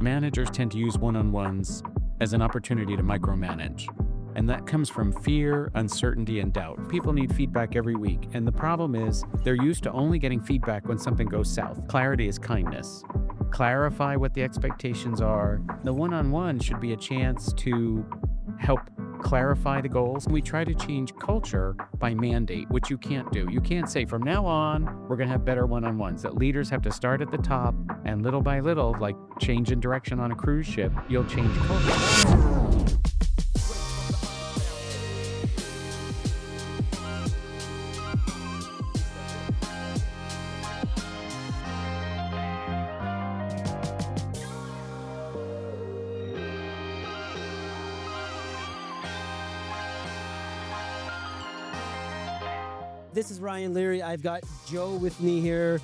Managers tend to use one-on-ones as an opportunity to micromanage. And that comes from fear, uncertainty, and doubt. People need feedback every week. And the problem is they're used to only getting feedback when something goes south. Clarity is kindness. Clarify what the expectations are. The one-on-one should be a chance to help clarify the goals. We try to change culture by mandate, which you can't do. You can't say from now on, we're going to have better one-on-ones. That leaders have to start at the top, and little by little, like change in direction on a cruise ship, you'll change culture. This is Ryan Leary. I've got Joe with me here.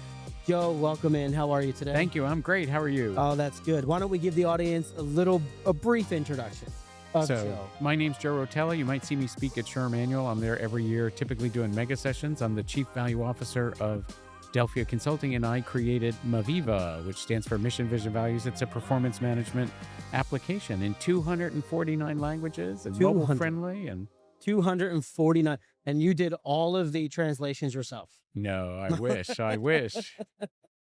Joe, welcome in. How are you today? Thank you. I'm great. How are you? Oh, that's good. Why don't we give the audience a brief introduction of Joe? My name's Joe Rotella. You might see me speak at Sherm Annual. I'm there every year, typically doing mega sessions. I'm the Chief Value Officer of Delphia Consulting, and I created Maviva, which stands for Mission, Vision, Values. It's a performance management application in 249 languages and mobile friendly. And 249. And you did all of the translations yourself? No, I wish. I wish.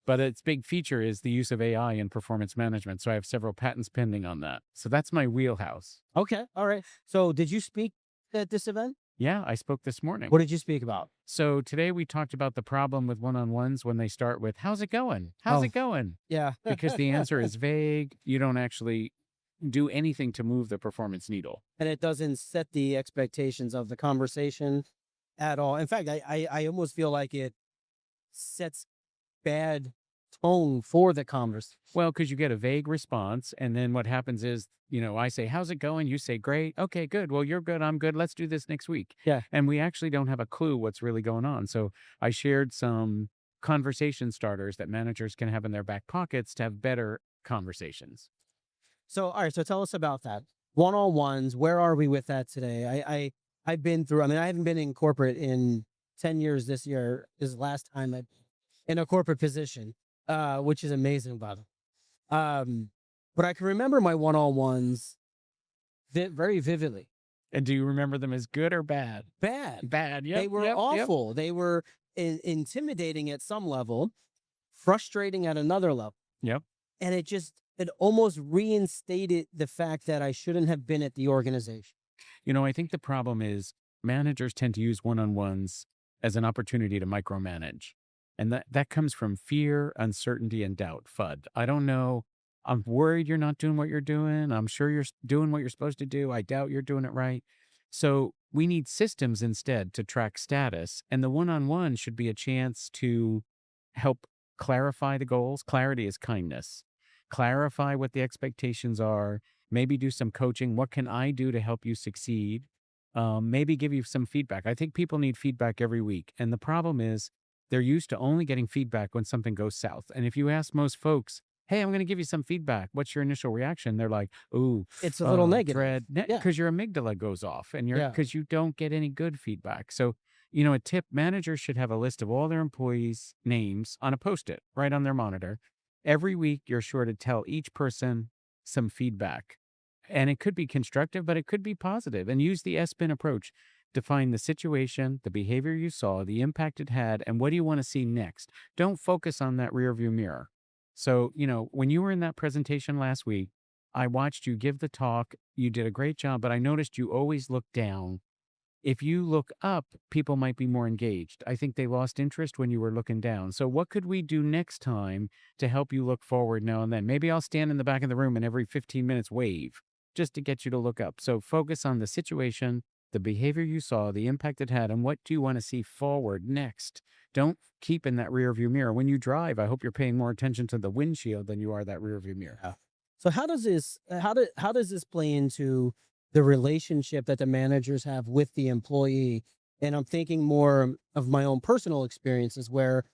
But its big feature is the use of AI in performance management. So I have several patents pending on that. So that's my wheelhouse. Okay. All right. So did you speak at this event? Yeah, I spoke this morning. What did you speak about? So today we talked about the problem with one-on-ones when they start with, how's it going? How's it going? Yeah. Because the answer is vague. You don't actually do anything to move the performance needle. And it doesn't set the expectations of the conversation at all. In fact, I almost feel like it sets bad tone for the conversation. Well, because you get a vague response, and then what happens is, I say, how's it going? You say, great. Okay, good. Well, you're good. I'm good. Let's do this next week. Yeah. And we actually don't have a clue what's really going on. So I shared some conversation starters that managers can have in their back pockets to have better conversations. So, all right. So tell us about that. One-on-ones, where are we with that today? I've been through, I haven't been in corporate in 10 years. This year is the last time I've been in a corporate position, which is amazing, by the way. But I can remember my one-on-ones very vividly. And do you remember them as good or bad? Bad. Bad, yeah. They were awful. Yep. They were intimidating at some level, frustrating at another level. Yep. And it almost reinstated the fact that I shouldn't have been at the organization. I think the problem is managers tend to use one-on-ones as an opportunity to micromanage. And that comes from fear, uncertainty, and doubt. FUD. I don't know. I'm worried you're not doing what you're doing. I'm sure you're doing what you're supposed to do. I doubt you're doing it right. So we need systems instead to track status. And the one-on-one should be a chance to help clarify the goals. Clarity is kindness. Clarify what the expectations are. Maybe do some coaching. What can I do to help you succeed? Maybe give you some feedback. I think people need feedback every week. And the problem is they're used to only getting feedback when something goes south. And if you ask most folks, hey, I'm going to give you some feedback, what's your initial reaction? They're like, ooh, it's a little negative. Dread. Because your amygdala goes off and because you don't get any good feedback. So, a tip, managers should have a list of all their employees' names on a Post-it right on their monitor. Every week, you're sure to tell each person some feedback. And it could be constructive, but it could be positive. And use the S-BIN approach. Define the situation, the behavior you saw, the impact it had, and what do you want to see next? Don't focus on that rearview mirror. So, when you were in that presentation last week, I watched you give the talk. You did a great job, but I noticed you always look down. If you look up, people might be more engaged. I think they lost interest when you were looking down. So what could we do next time to help you look forward now and then? Maybe I'll stand in the back of the room and every 15 minutes wave just to get you to look up. So focus on the situation, the behavior you saw, the impact it had, and what do you want to see forward next? Don't keep in that rearview mirror. When you drive, I hope you're paying more attention to the windshield than you are that rearview mirror. Yeah. So how does this play into the relationship that the managers have with the employee? And I'm thinking more of my own personal experiences where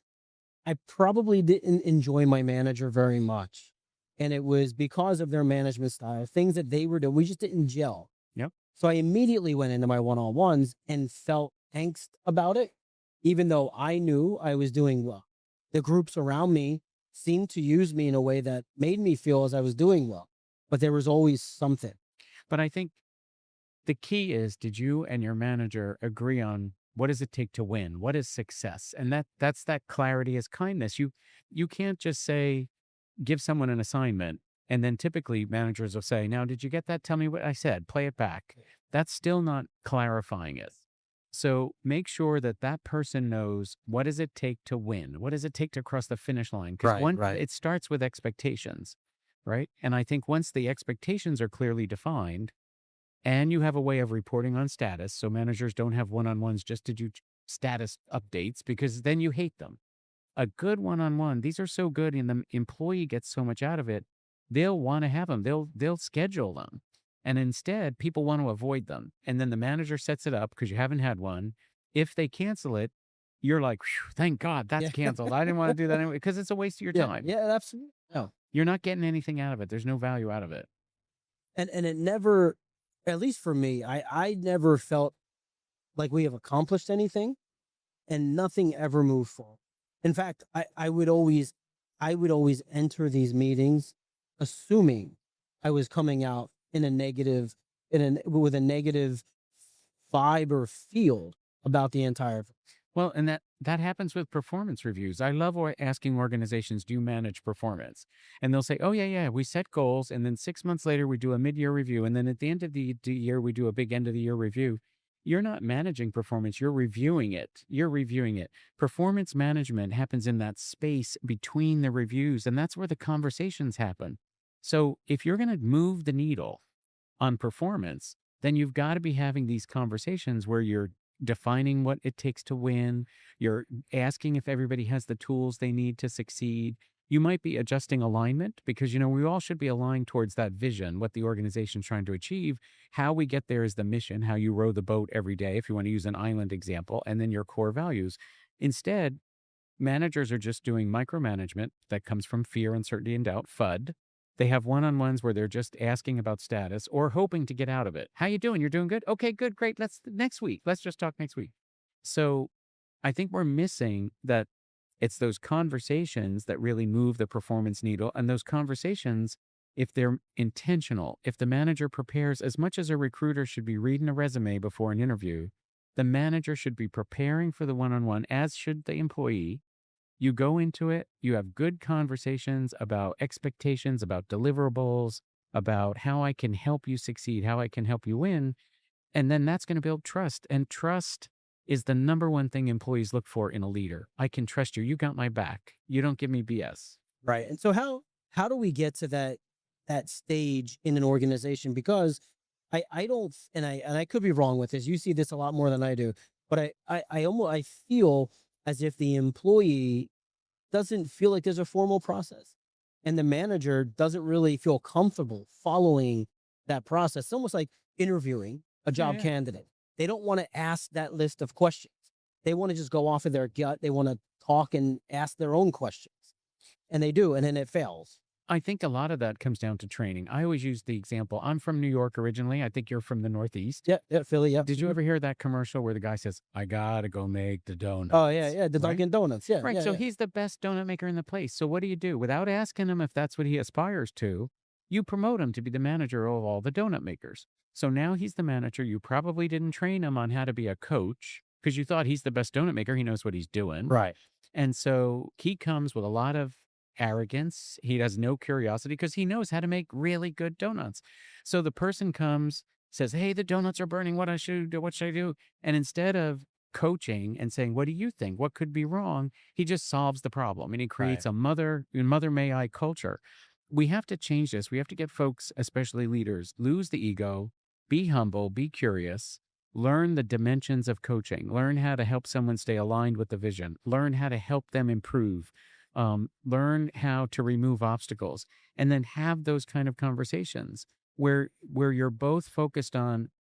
I probably didn't enjoy my manager very much. And it was because of their management style, things that they were doing. We just didn't gel. Yep. So I immediately went into my one-on-ones and felt angst about it, even though I knew I was doing well. The groups around me seemed to use me in a way that made me feel as I was doing well, but there was always something. But I think the key is, did you and your manager agree on what does it take to win? What is success? And that's that clarity is kindness. You can't just say, give someone an assignment, and then typically managers will say, now did you get that? Tell me what I said. Play it back. That's still not clarifying it. So make sure that that person knows, what does it take to win? What does it take to cross the finish line? Because Right, one, right. it starts with expectations, right? And I think once the expectations are clearly defined, and you have a way of reporting on status, so managers don't have one-on-ones just to do status updates, because then you hate them. A good one-on-one, these are so good and the employee gets so much out of it, they'll wanna have them. They'll schedule them. And instead, people want to avoid them. And then the manager sets it up because you haven't had one. If they cancel it, you're like, "Phew, thank God that's Yeah. canceled. I didn't wanna do that anyway," because it's a waste of your Yeah, time. yeah, absolutely. No. You're not getting anything out of it. There's no value out of it. And it never, at least for me, I never felt like we have accomplished anything and nothing ever moved forward. In fact, I would always enter these meetings assuming I was coming out in a negative, with a negative vibe or feel about the entire. Well, and that happens with performance reviews. I love asking organizations, "Do you manage performance?" And they'll say, "Oh yeah, yeah, we set goals, and then 6 months later we do a mid-year review, and then at the end of the year we do a big end of the year review." You're not managing performance. You're reviewing it. You're reviewing it. Performance management happens in that space between the reviews, and that's where the conversations happen. So if you're going to move the needle on performance, then you've got to be having these conversations where you're defining what it takes to win. You're asking if everybody has the tools they need to succeed. You might be adjusting alignment because, we all should be aligned towards that vision, what the organization's trying to achieve. How we get there is the mission, how you row the boat every day, if you want to use an island example, and then your core values. Instead, managers are just doing micromanagement that comes from fear, uncertainty, and doubt, FUD. They have one-on-ones where they're just asking about status or hoping to get out of it. How you doing? You're doing good? Okay, good, great. Let's next week. Let's just talk next week. So I think we're missing that it's those conversations that really move the performance needle. And those conversations, if they're intentional, if the manager prepares as much as a recruiter should be reading a resume before an interview, the manager should be preparing for the one-on-one, as should the employee. You go into it, you have good conversations about expectations, about deliverables, about how I can help you succeed, how I can help you win. And then that's going to build trust. And trust is the number one thing employees look for in a leader. I can trust you. You got my back. You don't give me BS. Right. And so how do we get to that stage in an organization? Because I don't, and I could be wrong with this. You see this a lot more than I do, but I feel as if the employee doesn't feel like there's a formal process, and the manager doesn't really feel comfortable following that process. It's almost like interviewing a Yeah, job yeah. candidate. They don't want to ask that list of questions. They want to just go off of their gut. They want to talk and ask their own questions, and they do, and then it fails. I think a lot of that comes down to training. I always use the example. I'm from New York originally. I think you're from the Northeast. Yeah, yeah, Philly, yeah. Did you ever hear that commercial where the guy says, "I gotta go make the Oh yeah, donuts," yeah, the right? Dunkin' Donuts. Yeah, Right. yeah, So yeah. he's the best donut maker in the place. So what do? Without asking him if that's what he aspires to, you promote him to be the manager of all the donut makers. So now he's the manager. You probably didn't train him on how to be a coach because you thought he's the best donut maker. He knows what he's doing. Right. And so he comes with a lot of arrogance. He has no curiosity because he knows how to make really good donuts. So the person comes, says, "Hey, the donuts are burning. What I should do? What should I do?" And instead of coaching and saying, "What do you think? What could be wrong?" He just solves the problem and he Right. creates a mother may I culture. We have to change this. We have to get folks, especially leaders, lose the ego, be humble, be curious, learn the dimensions of coaching, learn how to help someone stay aligned with the vision, learn how to help them improve, learn how to remove obstacles, and then have those kind of conversations where you're both focused on,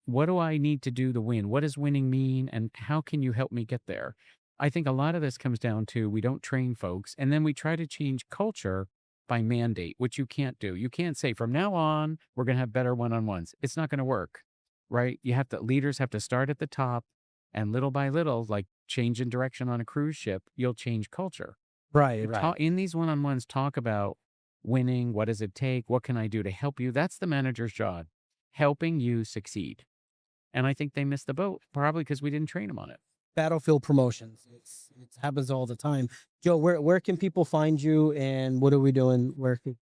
what do I need to do to win? What does winning mean? And how can you help me get there? I think a lot of this comes down to, we don't train folks and then we try to change culture by mandate, which you can't do. You can't say from now on, we're going to have better one-on-ones. It's not going to work, right? Leaders have to start at the top, and little by little, like changing direction on a cruise ship, you'll change culture. Right, right. In these one-on-ones, talk about winning. What does it take? What can I do to help you? That's the manager's job, helping you succeed. And I think they missed the boat, probably because we didn't train them on it. Battlefield promotions. It happens all the time. Joe, where can people find you, and what are we doing?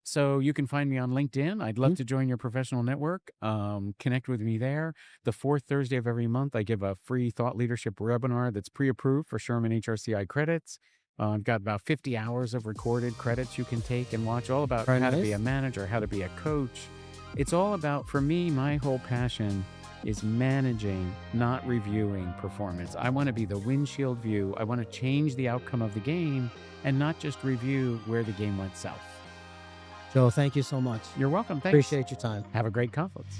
So you can find me on LinkedIn. I'd love to join your professional network. Connect with me there. The fourth Thursday of every month, I give a free thought leadership webinar that's pre-approved for Sherman HRCI credits. I've got about 50 hours of recorded credits you can take and watch, all about Very how to nice. be a manager, how to be a coach. It's all about, for me, my whole passion is managing, not reviewing performance. I want to be the windshield view. I want to change the outcome of the game and not just review where the game went south. Joe, thank you so much. You're welcome. Thanks. Appreciate your time. Have a great conference.